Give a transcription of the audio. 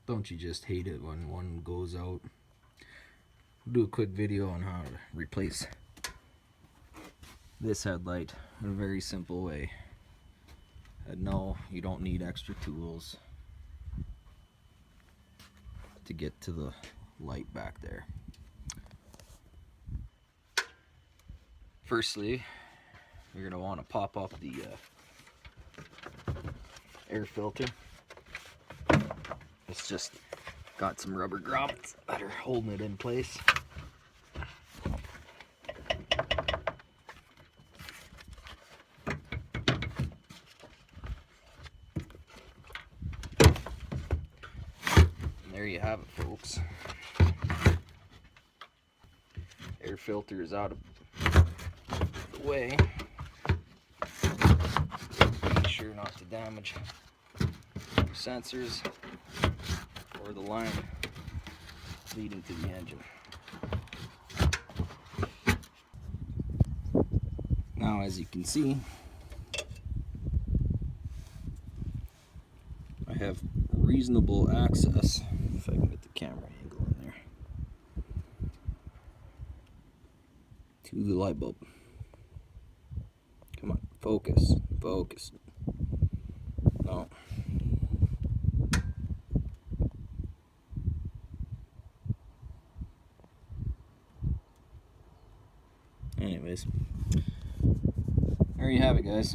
Don't you just hate it when one goes out? I'll do a quick video on how to replace this headlight in a very simple way. And no, you don't need extra tools to get to the light back there. Firstly, you're going to want to pop up the air filter. It's just got some rubber grommets that are holding it in place. And there you have it, folks. Air filter is out of the way. Be sure not to damage your sensors or the line leading to the engine. Now, as you can see, I have reasonable access, if I can get the camera angle in there, to the light bulb. Come on, focus, focus. No. Anyways, there you have it, guys.